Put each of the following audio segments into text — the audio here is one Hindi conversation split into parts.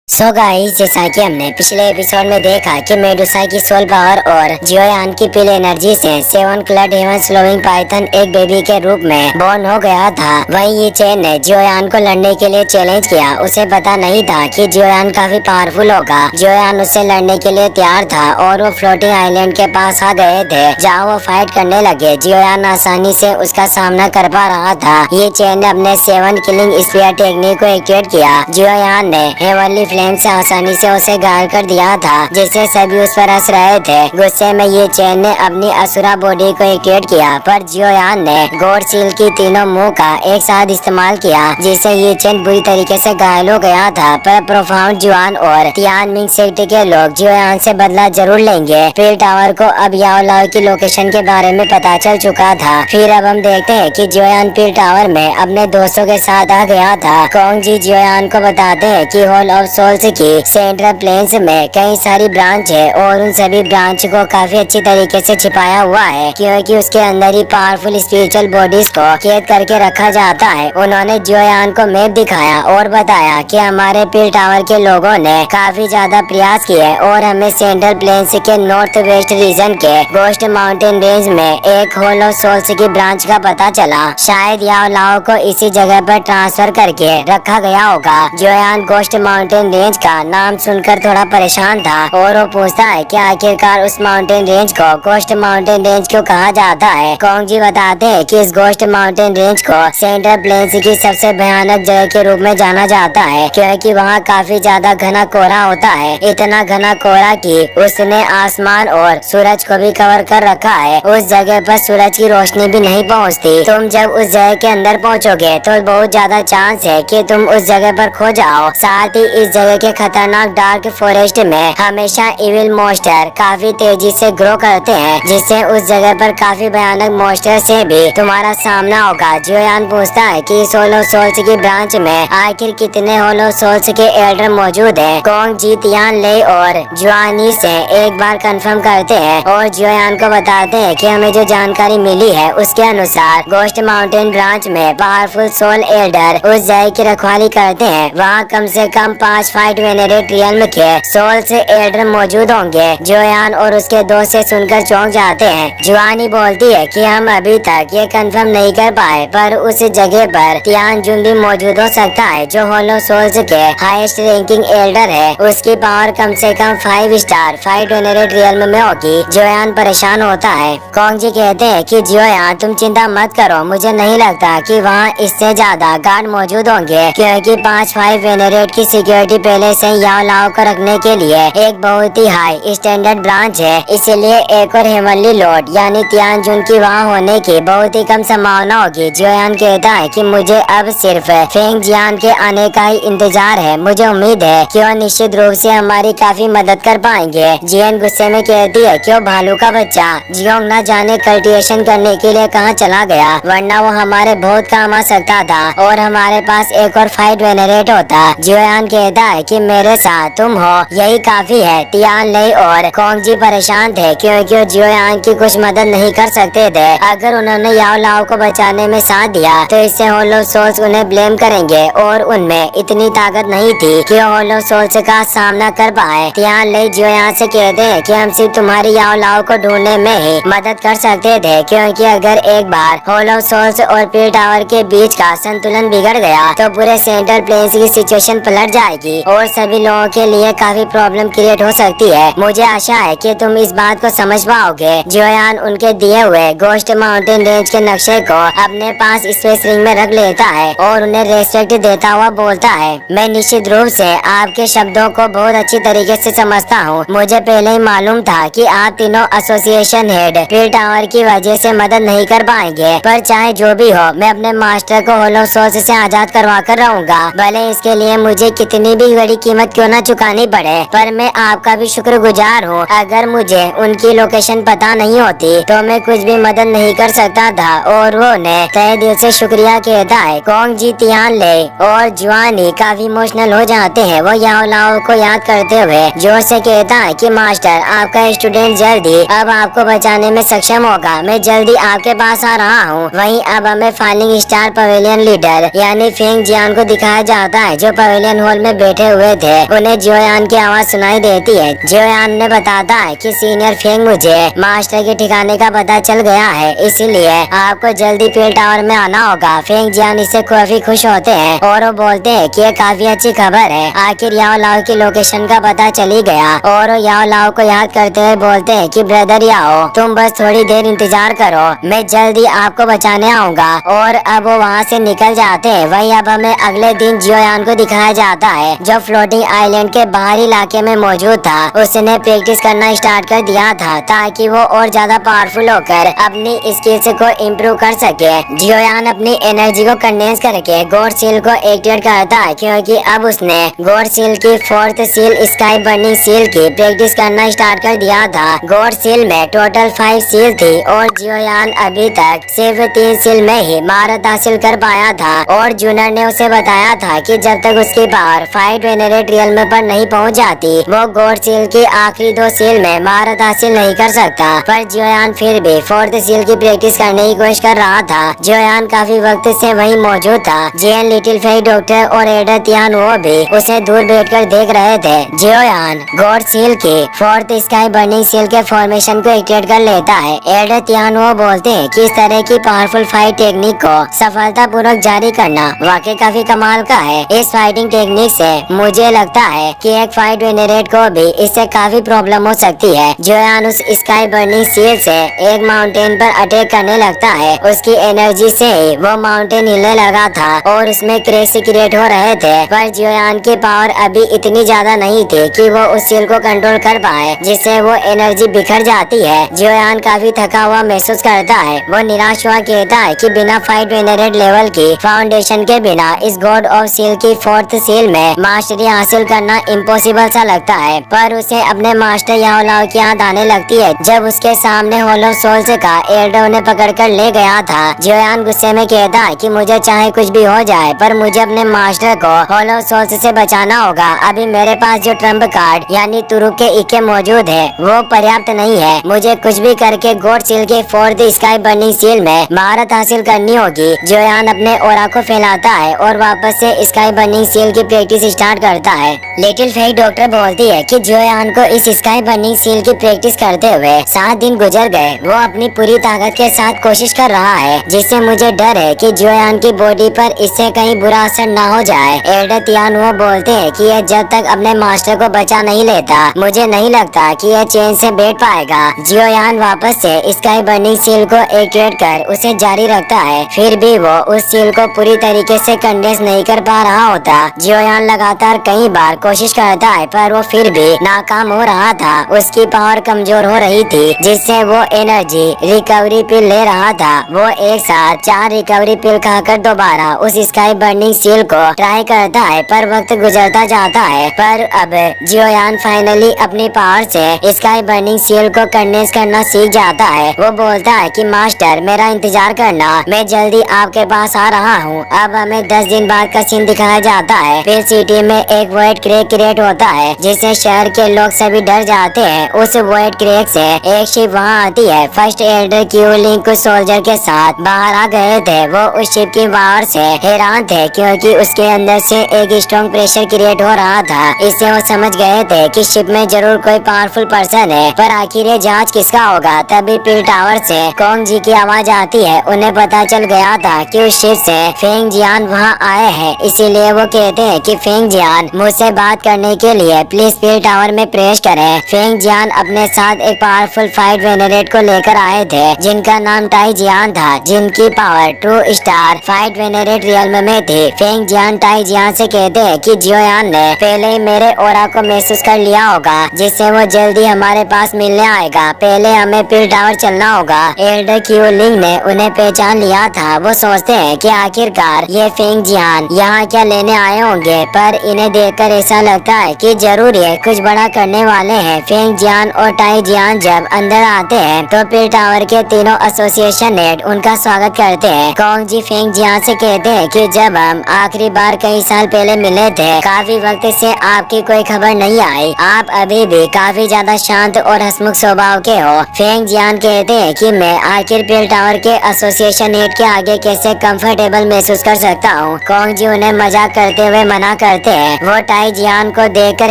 सो गाइस, जैसा कि हमने पिछले एपिसोड में देखा कि मेडुसा की सोल पावर और जियोयान की पिल एनर्जी से सेवन क्लड हेवन स्लोविंग पाइथन एक बेबी के रूप में बॉर्न हो गया था। वहीं ये चेन ने जियोयान को लड़ने के लिए चैलेंज किया। उसे पता नहीं था कि जियोयान काफी पावरफुल होगा। जियोयान उससे लड़ने के लिए तैयार था और वो फ्लोटिंग आइलैंड के पास आ गए थे जहाँ वो फाइट करने लगे। जियोयान आसानी से उसका सामना कर पा रहा था। ये चेन ने अपने सेवन किलिंग स्पीयर टेक्निक को एक्टिवेट किया। जियोयान ने हेवनली फ्लेम से आसानी से उसे घायल कर दिया था, जिससे सभी उस पर हंस रहे थे। गुस्से में ये चेन ने अपनी असुरा बॉडी को एक्टिवेट किया, पर जियोयान ने गॉड सील की तीनों मुंह का एक साथ इस्तेमाल किया, जिससे ये चेन बुरी तरीके से घायल हो गया था। पर प्रोफाउंड जुआन और तियानमिंग सेक्ट के लोग जियोयान से बदला जरूर लेंगे। पिल टावर को अब याओ लाओ की लोकेशन के बारे में पता चल चुका था। फिर अब हम देखते हैं कि जियोयान पिल टावर में अपने दोस्तों के साथ आ गया था। कोंग जी जियोयान को बताते हैं कि हॉल ऑफ सोल्स की सेंट्रल प्लेन्स में कई सारी ब्रांच है और उन सभी ब्रांच को काफी अच्छी तरीके से छिपाया हुआ है, क्योंकि उसके अंदर ही पावरफुल स्पिरिचुअल बॉडीज को कैद करके रखा जाता है। उन्होंने जियोयान को मैप दिखाया और बताया कि हमारे पिल टावर के लोगों ने काफी ज्यादा प्रयास किए और हमें सेंट्रल प्लेन्स के नॉर्थ वेस्ट रीजन के गोस्ट माउंटेन रेंज में एक हॉल ऑफ सोल्स की ब्रांच का पता चला। शायद याओ लाओ को इसी जगह पर ट्रांसफर करके रखा गया होगा। जियोयान गोस्ट माउंटेन रेंज का नाम सुनकर थोड़ा परेशान था और वो पूछता है कि आखिरकार उस माउंटेन रेंज को गोस्ट माउंटेन रेंज क्यों कहा जाता है। कोंग जी बताते हैं कि इस गोस्ट माउंटेन रेंज को सेंट्रल प्लेन्स की सबसे भयानक जगह के रूप में जाना जाता है, क्योंकि वहाँ काफी ज्यादा घना कोहरा होता है। इतना घना कोहरा कि उसने आसमान और सूरज को भी कवर कर रखा है। उस जगह पर सूरज की रोशनी भी नहीं पहुँचती। तुम जब उस जगह के अंदर पहुँचोगे तो बहुत ज्यादा चांस है कि तुम उस जगह पर खो जाओ। साथ ही इस जगह के खतरनाक डार्क फॉरेस्ट में हमेशा इविल मॉन्स्टर काफी तेजी से ग्रो करते हैं, जिससे उस जगह पर काफी भयानक मॉन्स्टर से भी तुम्हारा सामना होगा। जियोयान पूछता है कि इस होलो सोल्स की ब्रांच में आखिर कितने होलो सोल्स के एल्डर मौजूद हैं। कोंग जी तियान ले और जुआनी से एक बार कंफर्म करते हैं और जियोयान को बताते हैं कि हमें जो जानकारी मिली है उसके अनुसार गोस्ट माउंटेन ब्रांच में पावरफुल सोल एल्डर उस जगह की रखवाली करते हैं। वहाँ कम से कम 5 फाइट वेनेरेट रियल्म के सोल से एल्डर मौजूद होंगे। जियोयान और उसके दोस्त से सुनकर चौंक जाते हैं। जुआनी बोलती है कि हम अभी तक ये कंफर्म नहीं कर पाए, पर उस जगह पर तियानजुन भी मौजूद हो सकता है, जो होलो सोल्स के हाईएस्ट रैंकिंग एल्डर है। उसकी पावर कम से कम 5 स्टार फाइट वेनेरेट रियल्म में होगी। जियोयान परेशान होता है। कोंग जी कहते हैं कि जियोयान तुम चिंता मत करो, मुझे नहीं लगता कि वहाँ इससे ज्यादा गार्ड मौजूद होंगे, क्योंकि 5 फाइट वेनेरेट की सिक्योरिटी पहले से याओ लाओ को रखने के लिए एक बहुत ही हाई स्टैंडर्ड ब्रांच है। इसलिए एक और हेवनली लॉर्ड यानी तियानजुन की वहाँ होने की बहुत ही कम संभावना होगी। जियोयान कहता है कि मुझे अब सिर्फ फेंग जियान के आने का ही इंतजार है। मुझे उम्मीद है कि वो निश्चित रूप से हमारी काफी मदद कर पाएंगे। जियन गुस्से में कहती है कि वो भालू का बच्चा जियोंग न जाने कल्टिवेशन करने के लिए कहाँ चला गया, वरना वो हमारे बहुत काम आ सकता था और हमारे पास एक और फाइट वेनरेट होता। जियोयान कहता है कि मेरे साथ तुम हो, यही काफी है। तियान ले और कोंग जी परेशान थे क्योंकि वो जियोयान की कुछ मदद नहीं कर सकते थे। अगर उन्होंने याओ लाओ को बचाने में साथ दिया तो इससे होलो सोल्स उन्हें ब्लेम करेंगे और उनमें इतनी ताकत नहीं थी कि होलो सोल्स का सामना कर पाए। तियान ले जियोयान से कहते हैं कि हम सिर्फ तुम्हारी याओ लाओ को ढूंढने में ही मदद कर सकते थे, क्योंकि अगर एक बार होलो सोल्स और पिल टावर के बीच का संतुलन बिगड़ गया तो पूरे सेंट्रल प्लेन्स की सिचुएशन पलट जाएगी और सभी लोगों के लिए काफी प्रॉब्लम क्रिएट हो सकती है। मुझे आशा है कि तुम इस बात को समझ पाओगे। जियोयान उनके दिए हुए गोस्ट माउंटेन रेंज के नक्शे को अपने पास स्पेस रिंग में रख लेता है और उन्हें रेस्पेक्ट देता हुआ बोलता है, मैं निश्चित रूप से आपके शब्दों को बहुत अच्छी तरीके से समझता हूँ। मुझे पहले ही मालूम था कि आप तीनों एसोसिएशन हेड पिल टावर की वजह से मदद नहीं कर पाएंगे, पर चाहे जो भी हो मैं अपने मास्टर को होलो सोल्स से आजाद करवा कर रहूंगा, भले इसके लिए मुझे कितनी भी बड़ी कीमत क्यों न चुकानी पड़े। पर मैं आपका भी शुक्रगुजार हूँ। अगर मुझे उनकी लोकेशन पता नहीं होती तो मैं कुछ भी मदद नहीं कर सकता था। और वो ने तहे दिल से शुक्रिया कहता है। कोंग जी तियान ले और जुआनी काफी इमोशनल हो जाते हैं। वो याओ लाओ को याद करते हुए जोर से कहता है कि मास्टर आपका स्टूडेंट जल्दी अब आपको बचाने में सक्षम होगा। मैं जल्दी आपके पास आ रहा हूँ। वहीं अब हमें फाइलिंग स्टार पवेलियन लीडर यानी फेंग जियान को दिखाया जाता है, जो पवेलियन हॉल में बैठा बैठे हुए थे उन्हें जियोयान की आवाज सुनाई देती है। जियोयान ने बताता है कि सीनियर फेंग मुझे मास्टर के ठिकाने का पता चल गया है, इसीलिए आपको जल्दी पील टावर में आना होगा। फेंग जियान इससे काफी खुश होते हैं और वो बोलते हैं कि ये काफी अच्छी खबर है, आखिर याओ लाओ की लोकेशन का पता चली गया। और याओ लाओ को याद करते हुए बोलते हैं कि ब्रदर याओ, तुम बस थोड़ी देर इंतजार करो, मैं जल्दी आपको बचाने आऊंगा। और अब वो वहाँ से निकल जाते हैं। वही अब हमें अगले दिन जियोयान को दिखाया जाता है जो फ्लोटिंग आइलैंड के बाहरी इलाके में मौजूद था। उसने प्रैक्टिस करना स्टार्ट कर दिया था ताकि वो और ज्यादा पावरफुल होकर अपनी स्किल्स को इम्प्रूव कर सके। जियोयान अपनी एनर्जी को कंडेंस करके गॉड सील को एक्टिवेट करता है, क्योंकि अब उसने गॉड सील की 4th seal sky burning seal की प्रैक्टिस करना स्टार्ट कर दिया था। गॉड सील में टोटल 5 सील थी और जियोयान अभी तक सिर्फ 3 सील में ही महारत हासिल कर पाया था। और जूनर ने उसे बताया था कि जब तक उसकी पावर फाइट वेनरेट रियल में पर नहीं पहुंच जाती वो गॉड सील की आखिरी 2 सील में महारत हासिल नहीं कर सकता। पर जियोयान फिर भी 4th सील की प्रैक्टिस करने की कोशिश कर रहा था। जियोयान काफी वक्त से वहीं मौजूद था। जेन, लिटिल फेई, डॉक्टर और एडर तियान वो भी उसे दूर बैठकर देख रहे थे। जियोयान गॉड सील की 4th स्काई बर्निंग सील के फॉर्मेशन को एक्टिवेट कर लेता है। एडर तियान वो बोलते हैं कि इस तरह की पावरफुल फाइट टेक्निक को सफलतापूर्वक जारी करना वाकई काफी कमाल का है। इस फाइटिंग टेक्निक से मुझे लगता है कि एक फाइट वेनरेट को भी इससे काफी प्रॉब्लम हो सकती है। जियोयान उस स्काई बर्निंग सील से एक माउंटेन पर अटैक करने लगता है। उसकी एनर्जी से ही वो माउंटेन हिलने लगा था और उसमें क्रैक्स क्रिएट हो रहे थे। पर जियोयान की पावर अभी इतनी ज्यादा नहीं थी कि वो उस सील को कंट्रोल कर पाए, जिससे वो एनर्जी बिखर जाती है। जियोयान काफी थका हुआ महसूस करता है। वो निराश हुआ कहता है कि बिना फाइट वेनरेट लेवल की फाउंडेशन के बिना इस गॉड ऑफ सील की 4th सील में मास्टरी हासिल करना इम्पॉसिबल सा लगता है। पर उसे अपने मास्टर याओ लाओ की याद आने लगती है जब उसके सामने होलो सोल्स का एल्डर उन्हें पकड़कर ले गया था। जियोयान गुस्से में कहता है कि मुझे चाहे कुछ भी हो जाए पर मुझे अपने मास्टर को होलो सोल्स से बचाना होगा। अभी मेरे पास जो ट्रम्प कार्ड यानी तुरुक के इक्के मौजूद है वो पर्याप्त नहीं है। मुझे कुछ भी करके गॉड सील के 4th स्काई बर्निंग सील में महारत हासिल करनी होगी। जियोयान अपने ओरा को फैलाता है और वापस से स्काई बर्निंग सील की प्रैक्टिस स्टार्ट करता है। लिटिल फेई डॉक्टर बोलती है कि जियोयान को इस स्काई बर्निंग सील की प्रैक्टिस करते हुए 7 दिन गुजर गए। वो अपनी पूरी ताकत के साथ कोशिश कर रहा है, जिससे मुझे डर है कि जियोयान की बॉडी पर इससे कहीं बुरा असर ना हो जाए। एल्डर तियान वो बोलते हैं कि यह जब तक अपने मास्टर को बचा नहीं लेता मुझे नहीं लगता कि यह चैन से बैठ पाएगा। जियोयान वापस से स्काई बर्निंग सील को एक्टिवेट कर उसे जारी रखता है, फिर भी वो उस सील को पूरी तरीके से कंडेंस नहीं कर पा रहा होता। जियोयान लगातार कई बार कोशिश करता है पर वो फिर भी नाकाम हो रहा था। उसकी पावर कमजोर हो रही थी, जिससे वो एनर्जी रिकवरी पिल ले रहा था। वो एक साथ 4 रिकवरी पिल खाकर दोबारा उस स्काई बर्निंग सील को ट्राई करता है, पर वक्त गुजरता जाता है। पर अब जियोयान फाइनली अपनी पावर से स्काई बर्निंग सील को कंडेंस करना सीख जाता है। वो बोलता है कि मास्टर मेरा इंतजार करना, मैं जल्दी आपके पास आ रहा हूँ। अब हमें 10 दिन बाद का सीन दिखाया जाता है। फिर सिटी में एक वॉइड क्रैक क्रिएट होता है, जिससे शहर के लोग सभी डर जाते हैं। उस वॉइड क्रैक से एक शिप वहाँ आती है। फर्स्ट एल्डर क्यूलिंग कुछ सोल्जर के साथ बाहर आ गए थे। वो उस शिप की पावर से हैरान थे, क्योंकि उसके अंदर से एक स्ट्रॉन्ग प्रेशर क्रिएट हो रहा था। इससे वो समझ गए थे कि शिप में जरूर कोई पावरफुल पर्सन है, पर आखिर ये जहाज किसका होगा। तभी पील टावर से कोंग जी की आवाज आती है। उन्हें पता चल गया था कि उस शिप से फेंग जियान वहाँ आए हैं, इसीलिए वो कहते हैं कि फेंग जियान मुझसे बात करने के लिए प्लीज पील टावर में प्रवेश करें। फेंग जियान अपने साथ एक पावरफुल फाइट वेनरेट को लेकर आए थे, जिनका नाम टाई जियान था, जिनकी पावर ट्रू स्टार फाइट वेनरेट रियल में थी। फेंग जियान टाई जियान से कहते हैं कि जियोयान ने पहले ही मेरे ओरा को महसूस कर लिया होगा, जिससे वो जल्दी हमारे पास मिलने आएगा। पहले हमें पील टावर चलना होगा। एल्डर क्यूलिंग ने उन्हें पहचान लिया था। वो सोचते हैं कि आखिरकार ये फेंग जियान यहाँ क्या लेने आए होंगे, पर इन्हें देखकर ऐसा लगता है कि जरूर ये कुछ बड़ा करने वाले हैं। फेंग जियान और टाई जियान जब अंदर आते हैं तो पील टावर के तीनों एसोसिएशन हेड उनका स्वागत करते हैं। कोंग जी फेंग जियान से कहते हैं कि जब हम आखिरी बार कई साल पहले मिले थे, काफी वक्त से आपकी कोई खबर नहीं आई। आप अभी भी काफी ज्यादा शांत और हंसमुख स्वभाव के हो। फेंग जियान कहते हैं कि मैं आखिर पील टावर के एसोसिएशन हेड के आगे कैसे कंफर्टेबल महसूस कर सकता हूँ। कोंग जी उन्हें मजाक करते हुए मना करते रहते हैं। वो टाई जियान को देखकर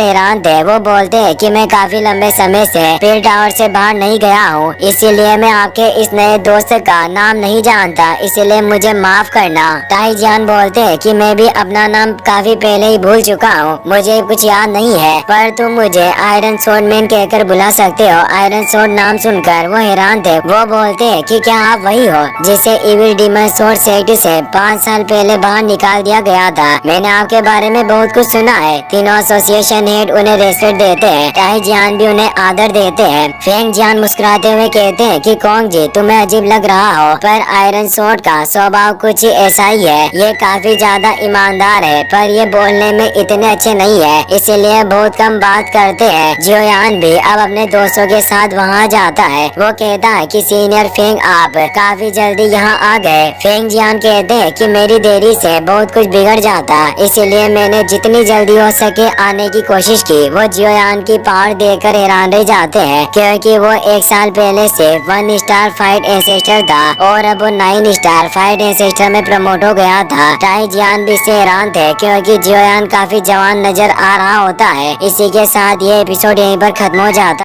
हैरान थे। वो बोलते हैं कि मैं काफी लंबे समय से पील टावर से बाहर नहीं गया हूँ, इसीलिए मैं आपके इस नए दोस्त का नाम नहीं जानता, इसीलिए मुझे माफ करना। टाई जियान बोलते हैं कि मैं भी अपना नाम काफी पहले ही भूल चुका हूँ, मुझे कुछ याद नहीं है, पर तुम मुझे आयरन सोर्ड मैन कहकर बुला सकते हो। आयरन सोर्ड नाम सुनकर वो हैरान थे। वो बोलते हैं कि क्या आप वही हो जिसे इविल डीमन सोर्ड सोसाइटी से 5 साल पहले बाहर निकाल दिया गया था। मैंने आपके बारे में बहुत कुछ सुना है। तीनों एसोसिएशन हेड उन्हें रेस्पेक्ट देते हैं। टाई जियान भी उन्हें आदर देते हैं। फेंग जियान मुस्कुराते हुए कहते हैं कि कोंग जी, तुम्हें अजीब लग रहा हो, पर आयरन सोर्ड का स्वभाव कुछ ऐसा ही है। ये काफी ज्यादा ईमानदार है, पर ये बोलने में इतने अच्छे नहीं है, इसीलिए बहुत कम बात करते हैं। जियोयान भी अब अपने दोस्तों के साथ वहाँ जाता है। वो कहता है कि सीनियर फेंग, आप काफी जल्दी यहाँ आ गए। फेंग जियान कहते हैं कि मेरी देरी से बहुत कुछ बिगड़ जाता, इसीलिए मैंने जितनी जल्दी हो सके आने की कोशिश की। वो जियोयान की पावर देखकर हैरान रह जाते हैं, क्योंकि वो 1 साल पहले से 1 स्टार फाइट एंसेस्टर था और अब वो 9 स्टार फाइट एंसेस्टर में प्रमोट हो गया था। टाई जियान भी इससे हैरान थे, क्योंकि जियोयान काफी जवान नजर आ रहा होता है। इसी के साथ ये एपिसोड यहीं पर खत्म हो जाता।